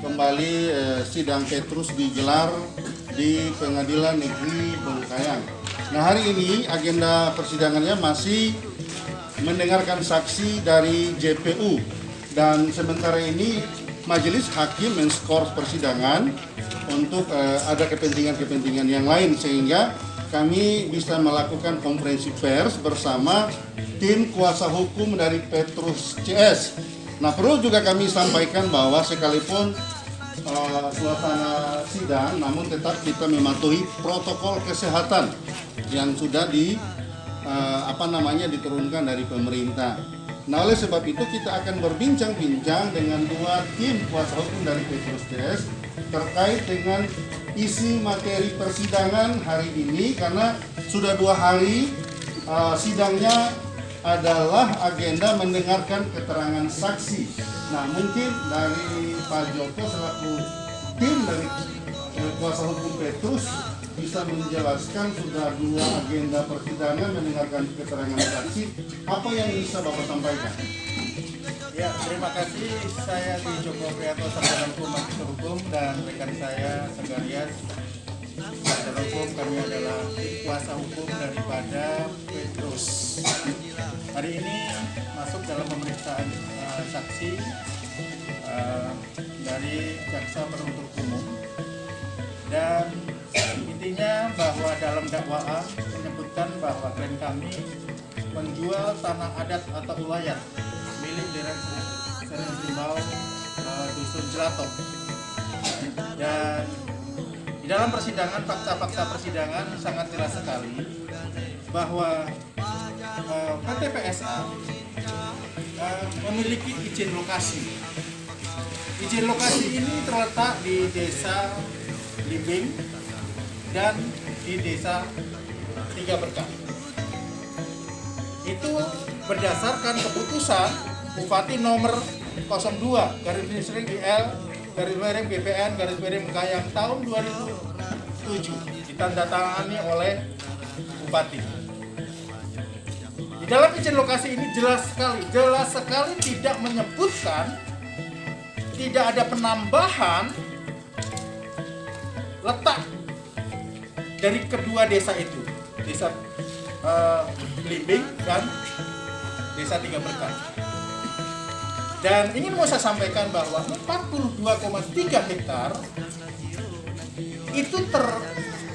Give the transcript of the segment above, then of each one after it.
Kembali sidang Petrus digelar di Pengadilan Negeri Bengkayang. Nah, hari ini agenda persidangannya masih mendengarkan saksi dari JPU, dan sementara ini majelis hakim men-skor persidangan untuk ada kepentingan-kepentingan yang lain, sehingga kami bisa melakukan konferensi pers bersama tim kuasa hukum dari Petrus CS. Nah, perlu juga kami sampaikan bahwa sekalipun suasana sidang, namun tetap kita mematuhi protokol kesehatan yang sudah diturunkan dari pemerintah. Nah, oleh sebab itu kita akan berbincang-bincang dengan dua tim kuasa hukum dari Petrus CS terkait dengan isi materi persidangan hari ini, karena sudah 2 hari sidangnya adalah agenda mendengarkan keterangan saksi. Nah, mungkin dari Pak Joko selaku tim dari kuasa hukum Petrus bisa menjelaskan sudah 2 agenda persidangan mendengarkan keterangan saksi, apa yang bisa Bapak sampaikan? Ya, terima kasih. Saya di Joko Priyato, Sarjana Hukum, Magister Hukum, dan rekan saya Senggarias, Sarjana Hukum. Kami adalah kuasa hukum daripada Petrus. Hari ini masuk dalam pemeriksaan saksi dari jaksa penuntut umum, dan intinya bahwa dalam dakwaan menyebutkan bahwa klien kami menjual tanah adat atau ulayat milik Deren Sering Simbau Dusun Jelatok. Dan di dalam persidangan, fakta-fakta persidangan sangat jelas sekali bahwa PT PSA memiliki izin lokasi. Izin lokasi ini terletak di Desa Libing dan di Desa Tiga Berkah. Itu berdasarkan keputusan Bupati nomor 02/IL/BPN/Bengkayang tahun 2007 ditandatangani oleh Bupati. Di dalam izin lokasi ini jelas sekali tidak menyebutkan, tidak ada penambahan letak dari kedua desa itu, Desa Limbing dan Desa Tiga Berkah. Dan ingin mau saya sampaikan bahwa 42,3 hektar itu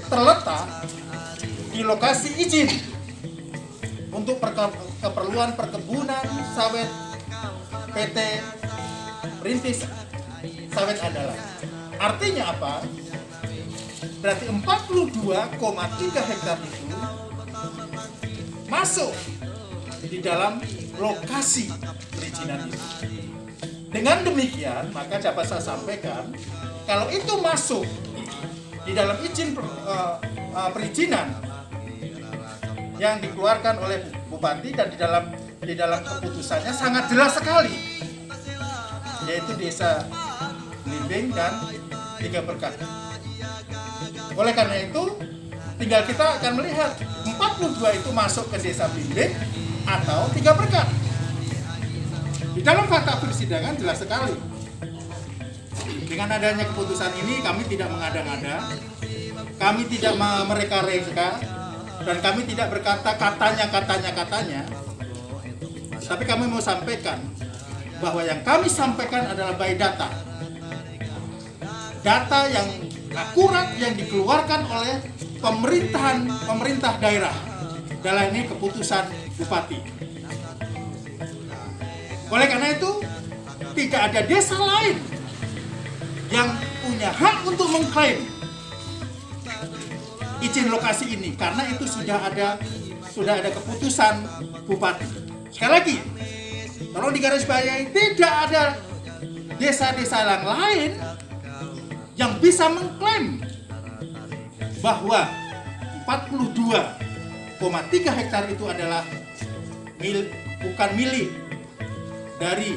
terletak di lokasi izin untuk keperluan perkebunan sawit PT Rintis Sawit Andalan. Artinya apa? Berarti 42,3 hektar itu masuk di dalam lokasi perizinan itu. Dengan demikian, maka dapat saya sampaikan, kalau itu masuk di dalam izin perizinan yang dikeluarkan oleh Bupati, dan di dalam keputusannya sangat jelas sekali, yaitu Desa Limbing dan Tiga Berkah. Oleh karena itu, tinggal kita akan melihat 42 itu masuk ke Desa Limbing atau Tiga Berkah. Di dalam fakta persidangan jelas sekali. Dengan adanya keputusan ini, kami tidak mengada-ngada, kami tidak mereka-reka, dan kami tidak berkata katanya, tapi kami mau sampaikan bahwa yang kami sampaikan adalah by data yang akurat yang dikeluarkan oleh pemerintah daerah, dalam ini keputusan Bupati. Oleh karena itu, tidak ada desa lain yang punya hak untuk mengklaim izin lokasi ini, karena itu sudah ada keputusan Bupati. Sekali lagi, tolong digarisbawahi, tidak ada desa-desa yang lain yang bisa mengklaim bahwa 42,3 hektar itu adalah bukan milik dari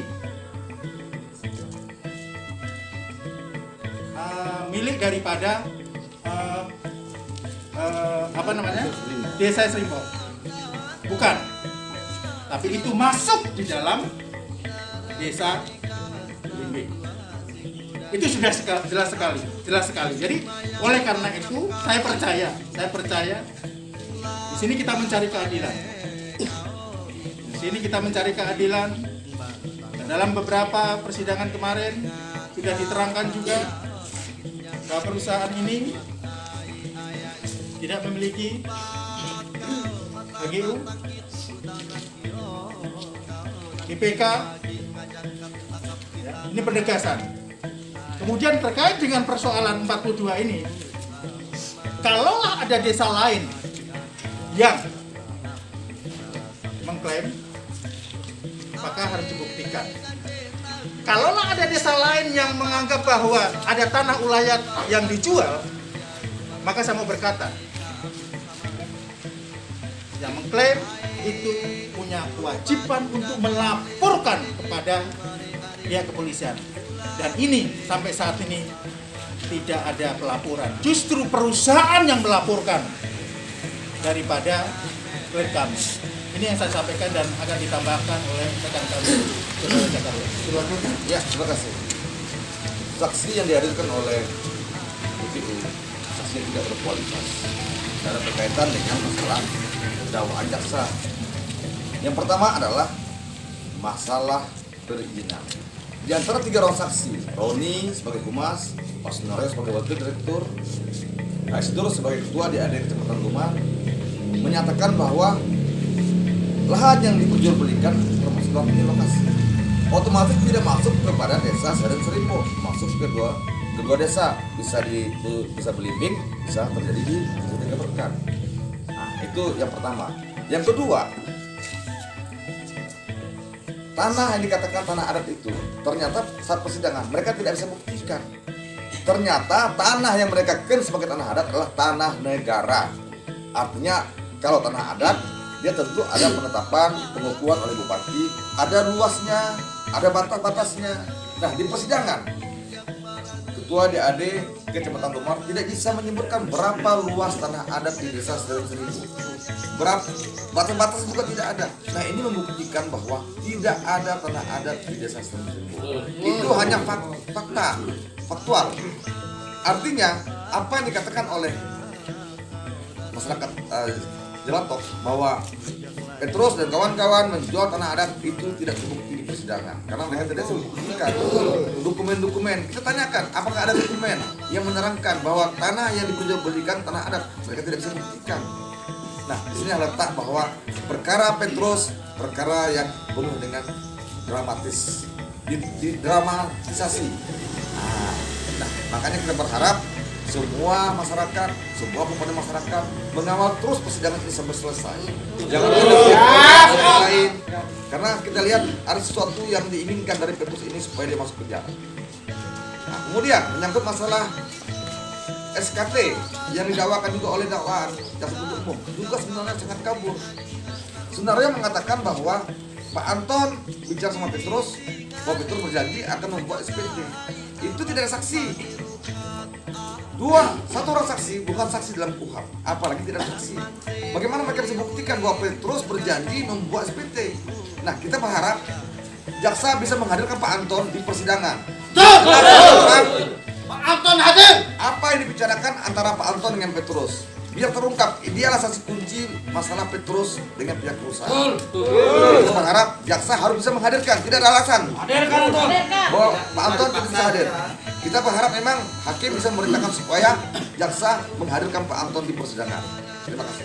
milik daripada Desa Serimpong. Bukan. tapi itu masuk di dalam desa Belimbing. Itu sudah jelas sekali. Jadi oleh karena itu saya percaya di sini kita mencari keadilan. Dan dalam beberapa persidangan kemarin sudah diterangkan juga bahwa perusahaan ini tidak memiliki HGU, IPK. Ini penegasan. Kemudian terkait dengan persoalan 42 ini, kalaulah ada desa lain yang mengklaim, maka harus dibuktikan. Kalaulah ada desa lain yang menganggap bahwa ada tanah ulayat yang dijual, maka saya mau berkata, yang mengklaim itu punya kewajiban untuk melaporkan kepada pihak kepolisian. Dan ini sampai saat ini tidak ada pelaporan. Justru perusahaan yang melaporkan daripada klien kami. Ini yang saya sampaikan dan akan ditambahkan oleh rekan kami, Saudara Jakarta. Silakan. Ya, terima kasih. Saksi yang dihadirkan oleh BPU, saksi yang tidak berkualitas karena berkaitan dengan masalah dakwaan jaksa. Yang pertama adalah masalah perizinan. Di antara 3 orang saksi, Roni sebagai humas, Pak Sunario sebagai wakil direktur, Pak Isidoro sebagai ketua DAD Kecamatan Lumar, menyatakan bahwa lahan yang diperjualbelikan termasuk lahan lokasi otomatis tidak masuk kepada desa Seren Seripo, masuk ke kedua desa, bisa Belimbing, bisa terjadi di desa Tiga Berkat. Nah, itu yang pertama. Yang kedua, tanah yang dikatakan tanah adat itu ternyata saat persidangan mereka tidak bisa buktikan. Ternyata tanah yang mereka klaim sebagai tanah adat adalah tanah negara. Artinya kalau tanah adat dia tentu ada penetapan pengukuhan oleh bupati, ada luasnya, ada batas-batasnya. Nah, di persidangan ketua DAD Kecamatan Lumar tidak bisa menyebutkan berapa luas tanah adat di desa Seren Seribu. Berapa batas-batas juga tidak ada. Nah, ini membuktikan bahwa tidak ada tanah adat di desa Seren Seribu. Itu hanya faktual. Artinya apa yang dikatakan oleh masyarakat Jelantok bahwa Petrus dan kawan-kawan menjual tanah adat itu tidak terbukti di persidangan karena mereka tidak sebutkan dokumen-dokumen. Kita tanyakan apakah ada dokumen yang menerangkan bahwa tanah yang diperjualbelikan tanah adat, mereka tidak bisa buktikan. Nah, di sini letak bahwa perkara Petrus perkara yang penuh dengan dramatis, dramatisasi. Nah, makanya kita berharap semua masyarakat, semua komponen masyarakat mengawal terus persidangan ini sampai selesai. Jangan ada lain, karena kita lihat ada sesuatu yang diinginkan dari Petrus ini supaya dia masuk penjara. Nah, kemudian menyangkut masalah SKT yang didakwakan juga oleh dakwaan jaksa penuntut umum juga sebenarnya sangat kabur. Sebenarnya mengatakan bahwa Pak Anton bicara sama Petrus, bahwa Petrus berjanji akan membuat SPT. Itu tidak ada saksi. Satu orang saksi bukan saksi dalam KUHP, apalagi tidak ada saksi. Bagaimana mereka bisa buktikan bahwa Petrus berjanji membuat SPT? Nah, kita berharap jaksa bisa menghadirkan Pak Anton di persidangan. Pak Anton hadir. Apa yang dibicarakan antara Pak Anton dengan Petrus? Biar terungkap, dialah saksi kunci masalah Petrus dengan pihak perusahaan. Kita berharap jaksa harus bisa menghadirkan, tidak ada alasan bahwa Pak Anton tidak bisa hadir. Kita berharap memang hakim bisa memerintahkan supaya jaksa menghadirkan Pak Anton di persidangan. Terima kasih.